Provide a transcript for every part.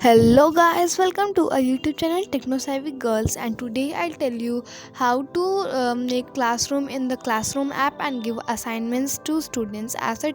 Hello guys, welcome to our YouTube channel Techno Savvy Girls, and today I'll tell you how to make classroom in the classroom app and give assignments to students as a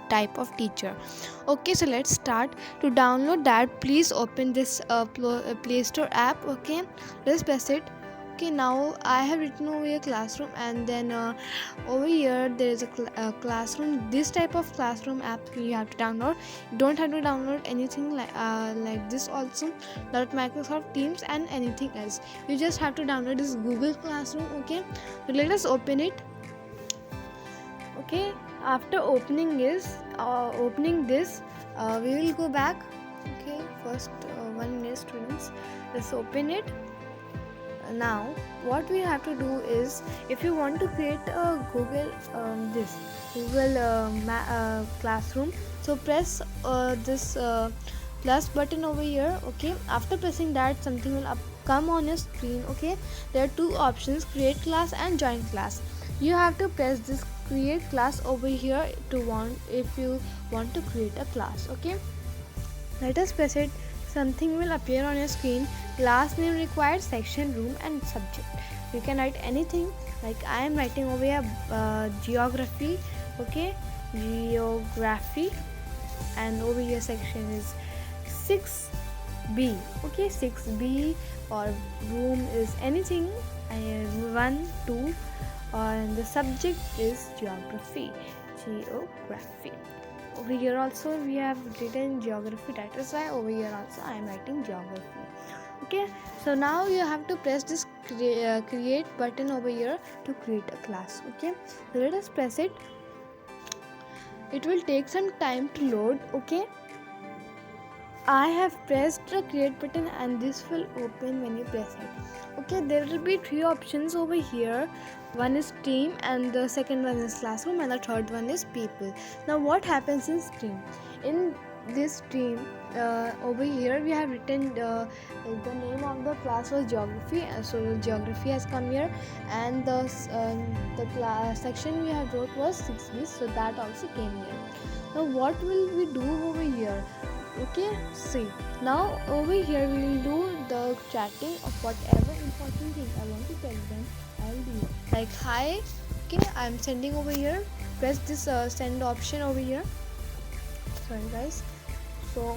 type of teacher. Okay, so let's start. To download that, please open this Play Store app. Okay, let's press it. Okay, now I have written over here classroom, and then over here there is a classroom. This type of classroom app you have to download. You don't have to download anything like this also, not Microsoft Teams and anything else. You just have to download this Google Classroom. Okay, so let us open it. Okay, after opening this, we will go back. Okay, first 1 minute, students. Let's open it. Now what we have to do is, if you want to create a Google Classroom, so press this plus button over here. Okay, after pressing that, something will come on your screen. Okay, there are two options: create class and join class. You have to press this create class over here if you want to create a class. Okay, let us press it. Something will appear on your screen. Class name required, section, room and subject. You can write anything, like I am writing over here geography. Okay, geography, and over here section is 6B. Okay, 6B, or room is anything, 1, 2, and the subject is geography. Over here also we have written geography, that is why over here also I am writing geography. Okay, so now you have to press this create button over here to create a class. Okay, so let us press it. It will take some time to load. Okay, I have pressed the create button and this will open when you press it. Okay, there will be three options over here. One is team, and the second one is classroom, and the third one is people. Now what happens in team? In this team, over here we have written the name of the class was geography, so geography has come here, and the class section we have wrote was 6B, so that also came here. Now what will we do over here? Okay, see, now over here we will do the chatting of whatever important thing I want to tell them. I'll do like hi. Okay, I'm sending over here. Press this send option over here. Sorry guys, so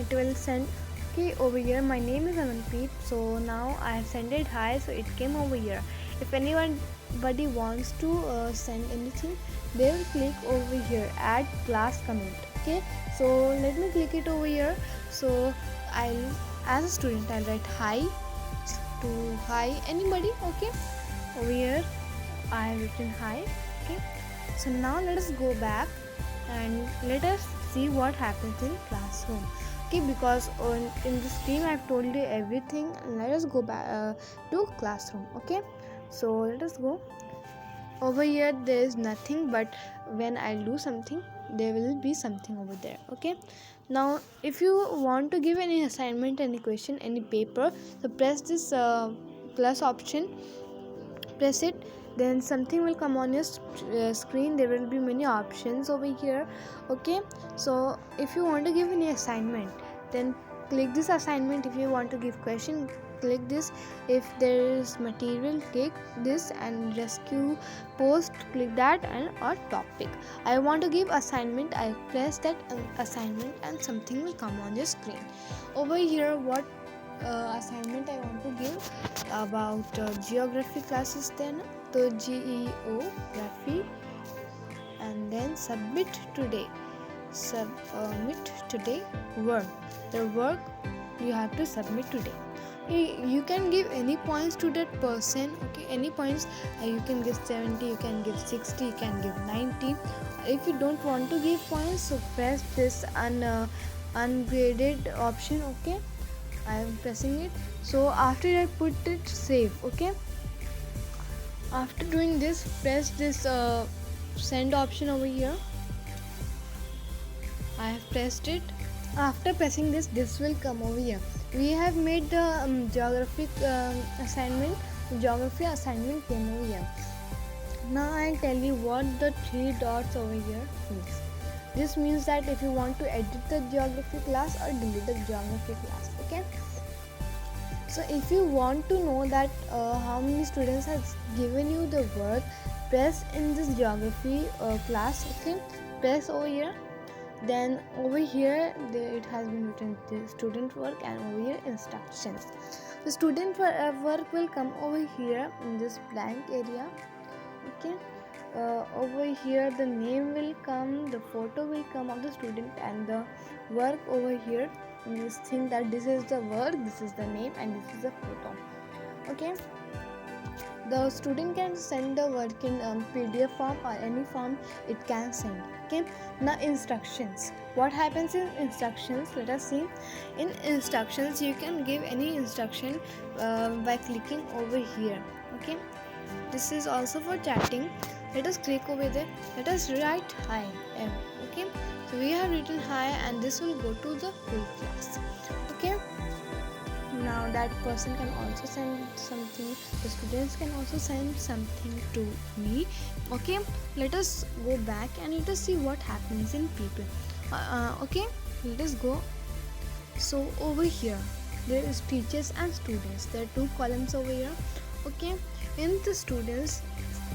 it will send. Okay, over here my name is Amanpreet, so now I have sent it hi, so it came over here. If anybody wants to send anything, they will click over here add class comment. Okay, so let me click it over here. So I'll, as a student, I'll write hi to hi anybody. Okay, over here I have written hi. Okay, so now let us go back and let us see what happens in classroom. Okay, because in this stream I've told you everything. Let us go back to classroom. Okay, so let us go. Over here there is nothing, but when I do something, there will be something over there. Okay, now if you want to give any assignment, any question, any paper, so press this plus option, press it, then something will come on your screen. There will be many options over here. Okay, so if you want to give any assignment, then click this assignment. If you want to give question, click this. If there is material, click this, and rescue post, click that, and or topic. I want to give assignment, I press that assignment, and something will come on your screen. Over here what assignment I want to give about geography classes, then the geography, and then submit today work. The work you have to submit today. You can give any points to that person. Okay, any points. You can give 70, you can give 60, you can give 90. If you don't want to give points, so press this ungraded option. Okay, I am pressing it. So after I put it save. Okay, after doing this, press this send option over here. I have pressed it. After pressing this will come over here. We have made the geography assignment. Geography assignment came over here. Now I'll tell you what the three dots over here means. This means that if you want to edit the geography class or delete the geography class. Okay, so if you want to know that how many students has given you the work, press in this geography class. Okay, press over here. Then over here it has been written the student work, and over here instructions. The student work will come over here in this blank area. Okay, over here the name will come, the photo will come of the student, and the work over here. This thing that this is the work, this is the name, and this is the photo. Okay, the student can send the work in PDF form or any form it can send. Okay, now instructions. What happens in instructions? Let us see. In instructions you can give any instruction by clicking over here. Okay, this is also for chatting. Let us click over there. Let us write hi M. Okay, so we have written hi, and this will go to the full class. Okay, now that person can also send something, the students can also send something to me. Okay, let us go back and let us see what happens in people. Okay, let us go. So over here there is teachers and students. There are two columns over here. Okay, in the students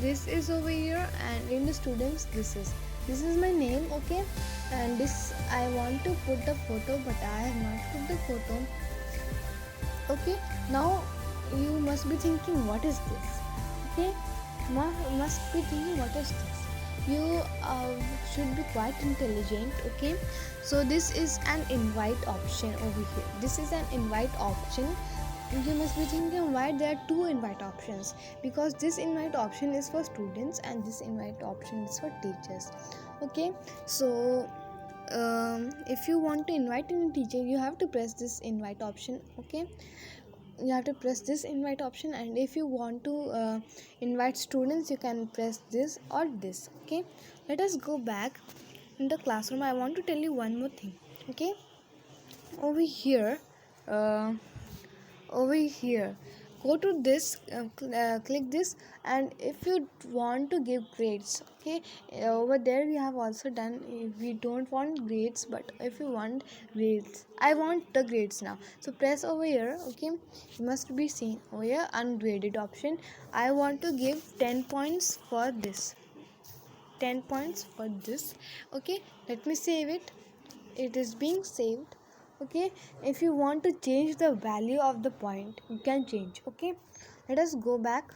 this is over here, and in the students this is my name. Okay, and this I want to put the photo, but I have not put the photo. Okay, now you must be thinking, what is this? Okay, must be thinking, what is this? You should be quite intelligent. Okay, so this is an invite option over here. This is an invite option. You must be thinking, why there are two invite options? Because this invite option is for students and this invite option is for teachers. Okay, so if you want to invite any teacher, you have to press this invite option. Okay, you have to press this invite option, and if you want to invite students, you can press this or this. Okay, let us go back in the classroom. I want to tell you one more thing. Okay, over here over here go to this, click this, and if you want to give grades, okay, over there we have also done. We don't want grades, but if you want grades, I want the grades now, so press over here. Okay, you must be seen over here ungraded option. I want to give 10 points for this, 10 points for this. Okay, let me save it. It is being saved. Okay, if you want to change the value of the point, you can change. Okay, let us go back.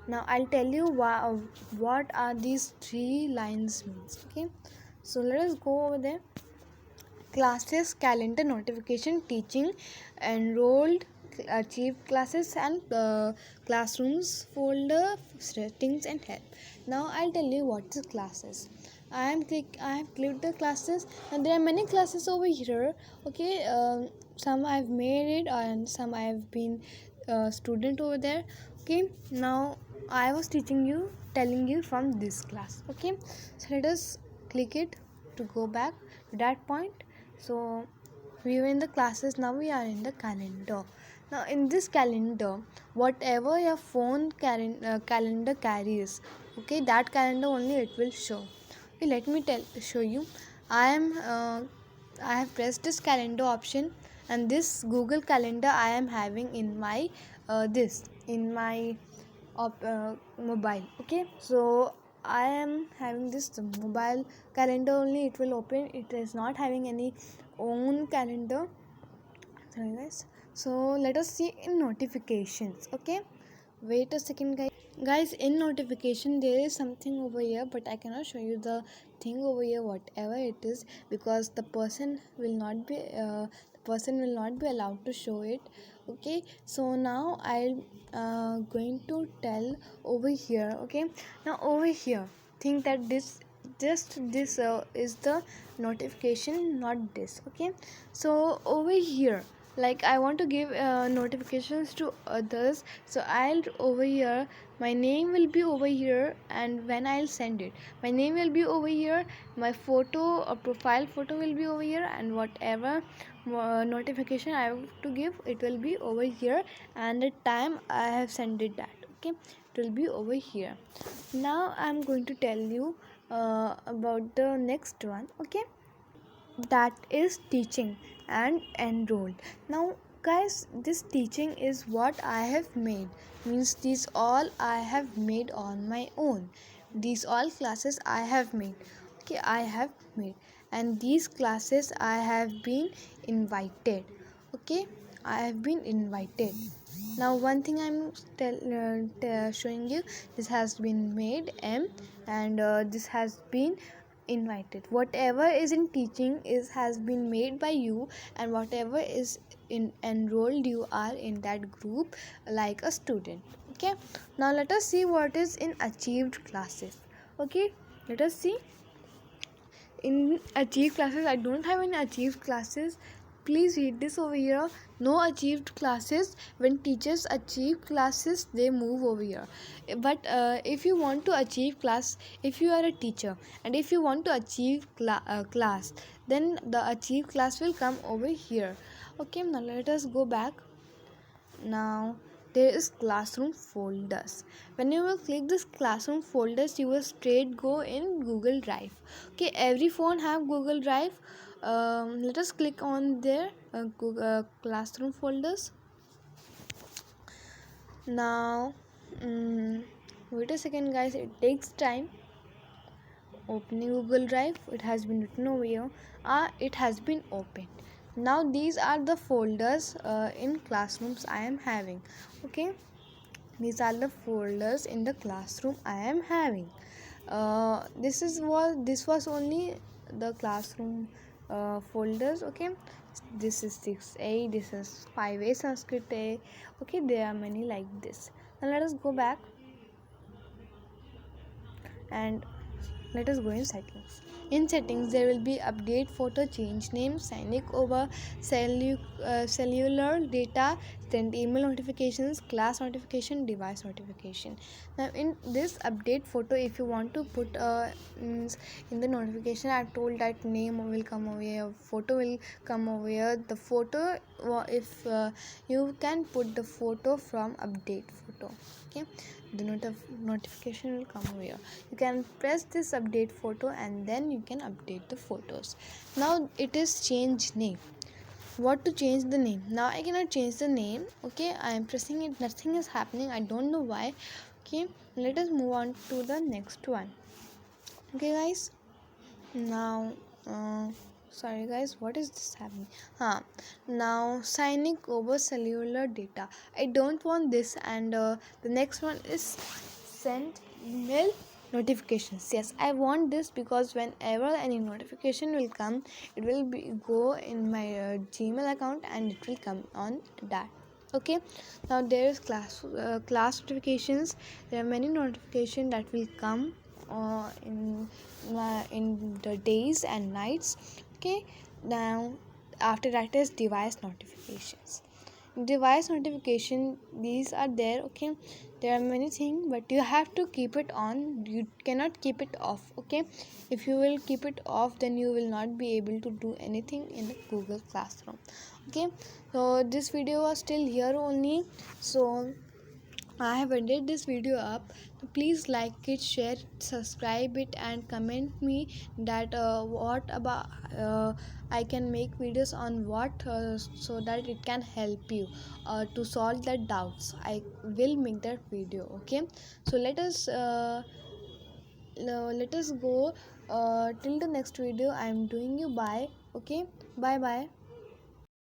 Now I'll tell you what are these three lines means. Okay, so let us go over there. Classes, calendar, notification, teaching, enrolled, achieved classes, and classrooms, folder, settings, and help. Now I'll tell you what is classes. I have clicked the classes, and there are many classes over here. Okay, some I've made it, and some I have been student over there. Okay, now I was telling you from this class. Okay, so let us click it to go back to that point. So we were in the classes, now we are in the calendar. Now in this calendar, whatever your phone calendar carries, okay, that calendar only it will show. Okay, let me show you. I have pressed this calendar option, and this Google Calendar I am having in my mobile. Okay, so I am having this mobile calendar only, it will open. It is not having any own calendar. Sorry guys, so let us see in notifications. Okay, wait a second guys. In notification there is something over here, but I cannot show you the thing over here, whatever it is, because the person will not be allowed to show it. Okay, so now I'll going to tell over here. Okay, now over here, think that this is the notification, not this. Okay, so over here, like I want to give notifications to others, so I'll over here, my name will be over here, and when I'll send it, my name will be over here, my photo or profile photo will be over here, and whatever notification I have to give, it will be over here, and the time I have sent it that. Okay, it will be over here. Now I'm going to tell you about the next one. Okay, that is teaching and enrolled. Now guys, this teaching is what I have made, means these all I have made on my own. These all classes I have made. Okay, I have made, and these classes I have been invited. Okay, I have been invited. Now one thing I'm showing you, this has been made M, and this has been invited. Whatever is in teaching is has been made by you, and whatever is in enrolled, you are in that group like a student. Okay, now let us see what is in achieved classes. Okay, let us see. In achieved classes, I don't have any achieved classes. Please read this over here. No achieved classes. When teachers achieve classes, they move over here. But if you want to achieve class, if you are a teacher and if you want to achieve class, then the achieve class will come over here. Okay, now let us go back. Now there is classroom folders. When you will click this classroom folders, you will straight go in Google Drive. Okay, every phone have Google Drive. Let us click on their Google, classroom folders. Now wait a second guys, it takes time. Opening Google Drive, it has been written over here. It has been opened. Now these are the folders in classrooms I am having. Okay, these are the folders in the classroom I am having. This was only the classroom folders. Okay, this is 6A, this is 5A Sanskrit A. Okay, there are many like this. Now let us go back and let us go in settings. In settings, there will be update photo, change name, sign over, cellular data, send email notifications, class notification, device notification. Now in this update photo, if you want to put in the notification, I told that name will come over here, photo will come over here. The photo, if you can put the photo from update photo. Okay, the notification will come over here. You can press this update photo and then you can update the photos. Now it is change name. What to change the name? Now I cannot change the name. Okay, I am pressing it, nothing is happening, I don't know why. Okay, let us move on to the next one. Okay guys, now sorry guys, what is this happening? Now signing over cellular data, I don't want this. And the next one is send email notifications. Yes, I want this, because whenever any notification will come, it will go in my Gmail account and it will come on that. Okay, now there is class notifications. There are many notifications that will come in the days and nights. Okay, now after that is device notifications. Device notification, these are there. Okay, there are many things, but you have to keep it on, you cannot keep it off. Okay, if you will keep it off, then you will not be able to do anything in the Google Classroom. Okay, so this video was still here only, so I have ended this video up. Please like it, share it, subscribe it, and comment me that what about I can make videos on what, so that it can help you to solve the doubts. I will make that video. Okay, so let us go till the next video. I am doing you bye. Okay, bye bye.